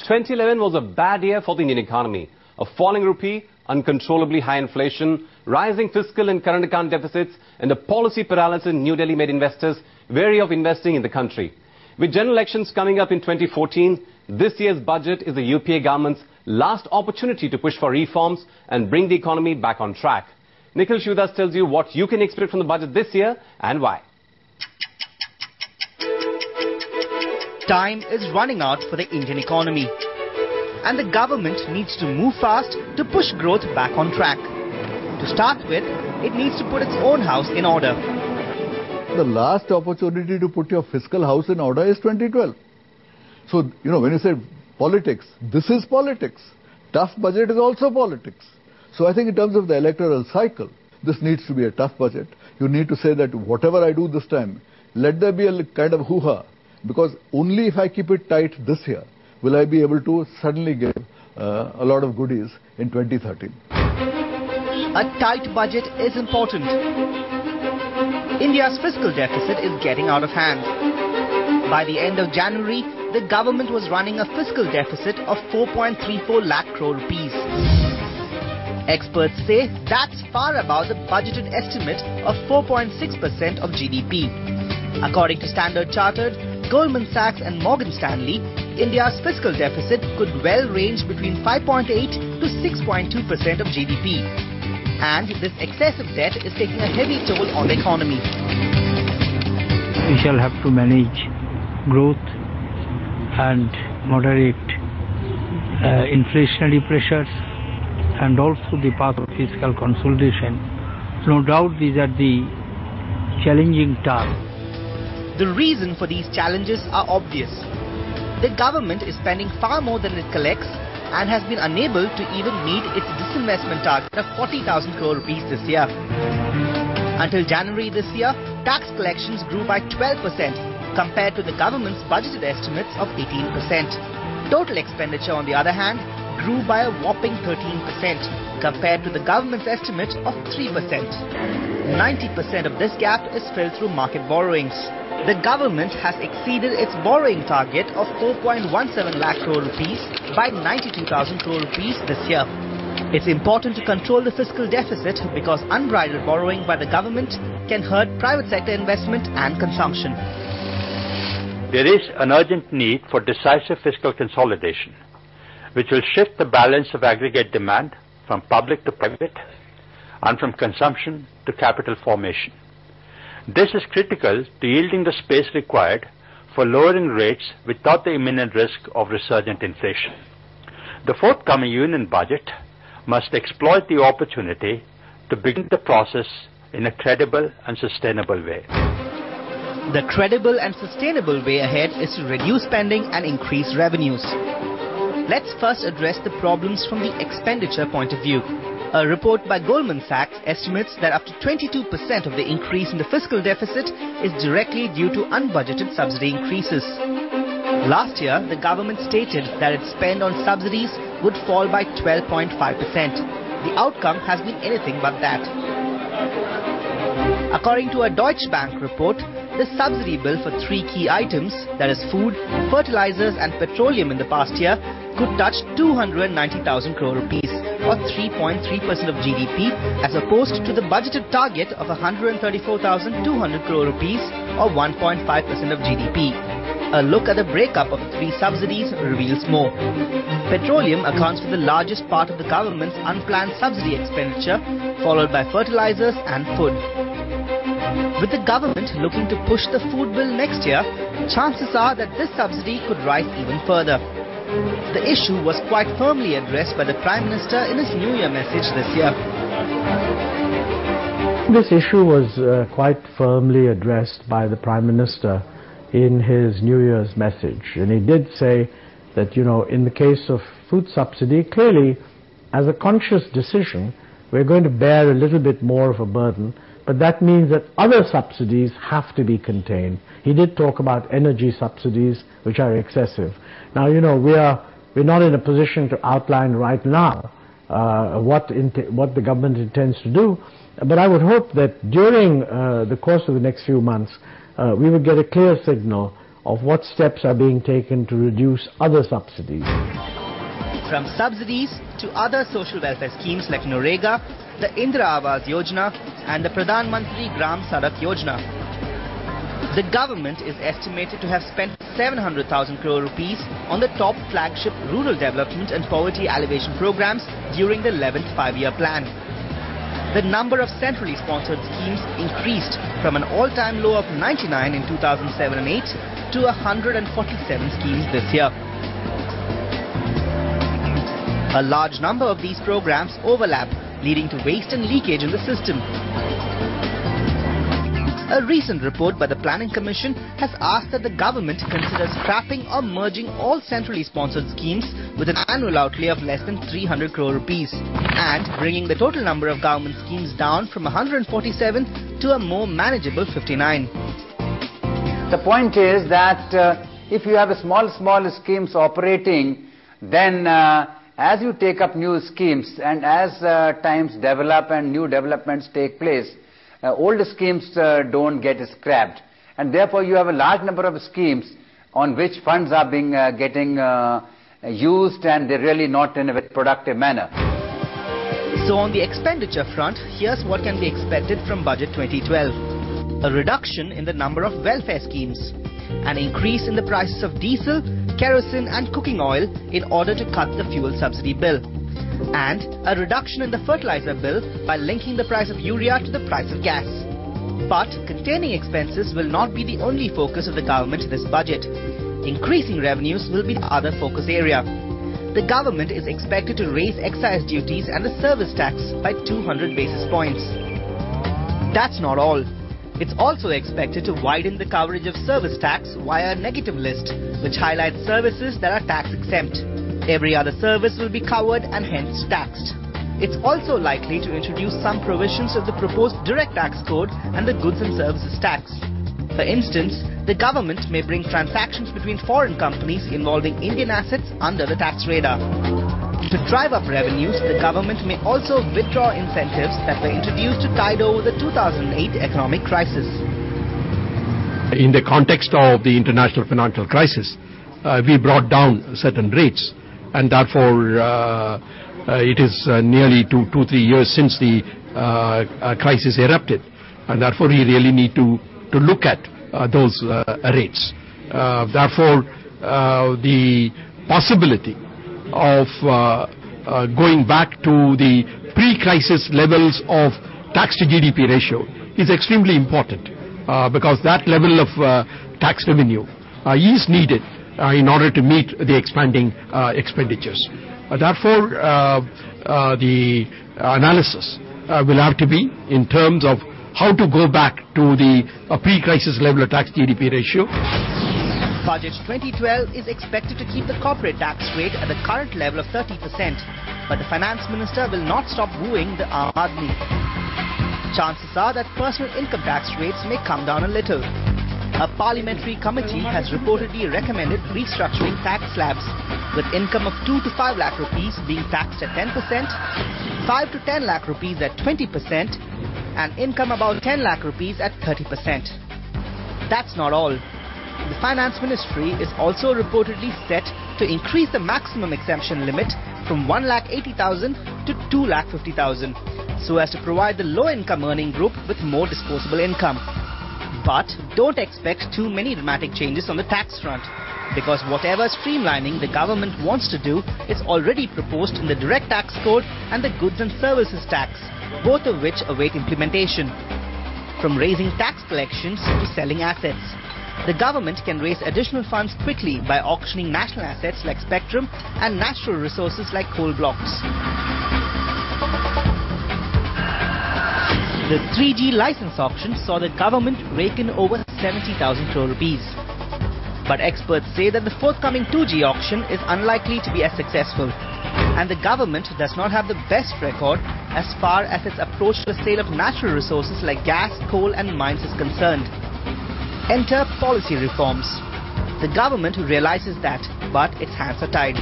2011 was a bad year for the Indian economy. A falling rupee, uncontrollably high inflation, rising fiscal and current account deficits, and a policy paralysis in New Delhi made investors wary of investing in the country. With general elections coming up in 2014, this year's budget is the UPA government's last opportunity to push for reforms and bring the economy back on track. Nikhil Shivadas tells you what you can expect from the budget this year and why. Time is running out for the Indian economy, and the government needs to move fast to push growth back on track. To start with, it needs to put its own house in order. The last opportunity to put your fiscal house in order is 2012. So, when you say politics, this is politics. Tough budget is also politics. So I think in terms of the electoral cycle, this needs to be a tough budget. You need to say that whatever I do this time, let there be a kind of hoo-ha. Because only if I keep it tight this year, will I be able to suddenly give a lot of goodies in 2013. A tight budget is important. India's fiscal deficit is getting out of hand. By the end of January, the government was running a fiscal deficit of 4.34 lakh crore rupees. Experts say that's far above the budgeted estimate of 4.6% of GDP. According to Standard Chartered, Goldman Sachs and Morgan Stanley, India's fiscal deficit could well range between 5.8 to 6.2% of GDP. And this excessive debt is taking a heavy toll on the economy. We shall have to manage growth and moderate inflationary pressures and also the path of fiscal consolidation. No doubt these are the challenging tasks. The reason for these challenges are obvious. The government is spending far more than it collects and has been unable to even meet its disinvestment target of 40,000 crore rupees this year. Until January this year, tax collections grew by 12% compared to the government's budgeted estimates of 18%. Total expenditure, on the other hand, grew by a whopping 13% compared to the government's estimate of 3%. 90% of this gap is filled through market borrowings. The government has exceeded its borrowing target of 4.17 lakh crore rupees by 92,000 crore rupees this year. It's important to control the fiscal deficit because unbridled borrowing by the government can hurt private sector investment and consumption. There is an urgent need for decisive fiscal consolidation, which will shift the balance of aggregate demand from public to private and from consumption to capital formation. This is critical to yielding the space required for lowering rates without the imminent risk of resurgent inflation. The forthcoming union budget must exploit the opportunity to begin the process in a credible and sustainable way. The credible and sustainable way ahead is to reduce spending and increase revenues. Let's first address the problems from the expenditure point of view. A report by Goldman Sachs estimates that up to 22% of the increase in the fiscal deficit is directly due to unbudgeted subsidy increases. Last year, the government stated that its spend on subsidies would fall by 12.5%. The outcome has been anything but that. According to a Deutsche Bank report, the subsidy bill for three key items, that is food, fertilizers and petroleum in the past year, could touch 290,000 crore rupees or 3.3% of GDP as opposed to the budgeted target of 134,200 crore rupees or 1.5% of GDP. A look at the breakup of the three subsidies reveals more. Petroleum accounts for the largest part of the government's unplanned subsidy expenditure, followed by fertilizers and food. With the government looking to push the food bill next year, chances are that this subsidy could rise even further. The issue was quite firmly addressed by the Prime Minister in his New Year message this year. This issue was quite firmly addressed by the Prime Minister in his New Year's message. And he did say that, in the case of food subsidy, clearly, as a conscious decision, we're going to bear a little bit more of a burden, but that means that other subsidies have to be contained. He did talk about energy subsidies, which are excessive. Now, we're not in a position to outline right now what the government intends to do, but I would hope that during the course of the next few months, we would get a clear signal of what steps are being taken to reduce other subsidies. From subsidies to other social welfare schemes like Narega, the Indira Awas Yojana and the Pradhan Mantri Gram Sadak Yojana, the government is estimated to have spent 700,000 crore rupees on the top flagship rural development and poverty alleviation programs during the 11th five-year plan. The number of centrally sponsored schemes increased from an all-time low of 99 in 2007 and 8 to 147 schemes this year. A large number of these programs overlap, leading to waste and leakage in the system. A recent report by the Planning Commission has asked that the government consider scrapping or merging all centrally sponsored schemes with an annual outlay of less than 300 crore rupees and bringing the total number of government schemes down from 147 to a more manageable 59. The point is that if you have a small schemes operating, then as you take up new schemes and as times develop and new developments take place, old schemes don't get scrapped, and therefore you have a large number of schemes on which funds are being getting used, and they're really not in a very productive manner. So on the expenditure front, here's what can be expected from Budget 2012. A reduction in the number of welfare schemes, an increase in the prices of diesel, kerosene and cooking oil in order to cut the fuel subsidy bill, and a reduction in the fertilizer bill by linking the price of urea to the price of gas. But containing expenses will not be the only focus of the government this budget. Increasing revenues will be the other focus area. The government is expected to raise excise duties and the service tax by 200 basis points. That's not all. It's also expected to widen the coverage of service tax via a negative list, which highlights services that are tax exempt. Every other service will be covered and hence taxed. It's also likely to introduce some provisions of the proposed direct tax code and the goods and services tax. For instance, the government may bring transactions between foreign companies involving Indian assets under the tax radar. To drive up revenues, the government may also withdraw incentives that were introduced to tide over the 2008 economic crisis. In the context of the international financial crisis, we brought down certain rates, and therefore it is nearly 2-3 years since the crisis erupted, and therefore we really need to look at those rates. Therefore, the possibility of going back to the pre-crisis levels of tax to GDP ratio is extremely important, because that level of tax revenue is needed in order to meet the expanding expenditures. Therefore, the analysis will have to be in terms of how to go back to the pre-crisis level of tax GDP ratio. Budget 2012 is expected to keep the corporate tax rate at the current level of 30%, but the finance minister will not stop wooing the Aam Aadmi. Chances are that personal income tax rates may come down a little. A parliamentary committee has reportedly recommended restructuring tax slabs, with income of 2 to 5 lakh rupees being taxed at 10%, 5 to 10 lakh rupees at 20%, and income about 10 lakh rupees at 30%. That's not all. The Finance Ministry is also reportedly set to increase the maximum exemption limit from 1,80,000 to 2,50,000, so as to provide the low-income earning group with more disposable income. But don't expect too many dramatic changes on the tax front, because whatever streamlining the government wants to do is already proposed in the direct tax code and the goods and services tax, both of which await implementation. From raising tax collections to selling assets, the government can raise additional funds quickly by auctioning national assets like spectrum and natural resources like coal blocks. The 3G license auction saw the government rake in over 70,000 crore rupees. But experts say that the forthcoming 2G auction is unlikely to be as successful, and the government does not have the best record as far as its approach to the sale of natural resources like gas, coal and mines is concerned. Enter policy reforms. The government realizes that, but its hands are tied.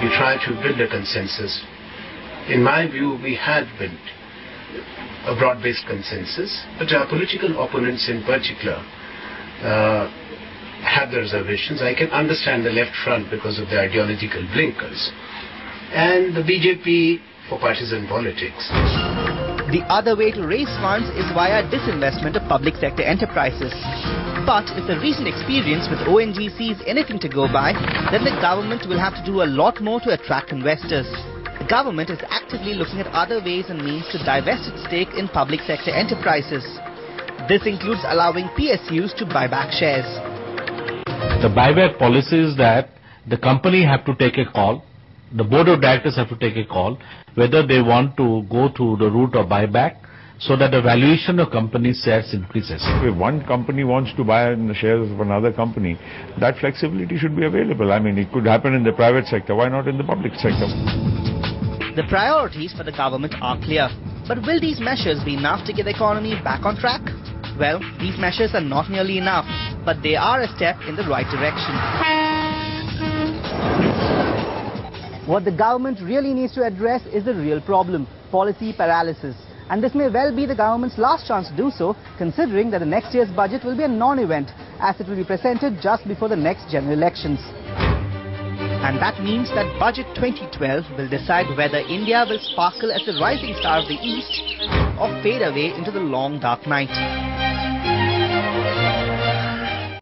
You try to build a consensus. In my view, we had built a broad-based consensus, but our political opponents in particular have the reservations. I can understand the left front because of the ideological blinkers. And the BJP for partisan politics. The other way to raise funds is via disinvestment of public sector enterprises. But if the recent experience with ONGC is anything to go by, then the government will have to do a lot more to attract investors. The government is actively looking at other ways and means to divest its stake in public sector enterprises. This includes allowing PSUs to buy back shares. The buyback policy is that the company have to take a call, the board of directors have to take a call whether they want to go to the route of buyback so that the valuation of company shares increases. If one company wants to buy the shares of another company, that flexibility should be available. I mean, it could happen in the private sector. Why not in the public sector? The priorities for the government are clear. But will these measures be enough to get the economy back on track? Well, these measures are not nearly enough, but they are a step in the right direction. What the government really needs to address is the real problem, policy paralysis. And this may well be the government's last chance to do so, considering that the next year's budget will be a non-event, as it will be presented just before the next general elections. And that means that Budget 2012 will decide whether India will sparkle as the rising star of the East or fade away into the long dark night.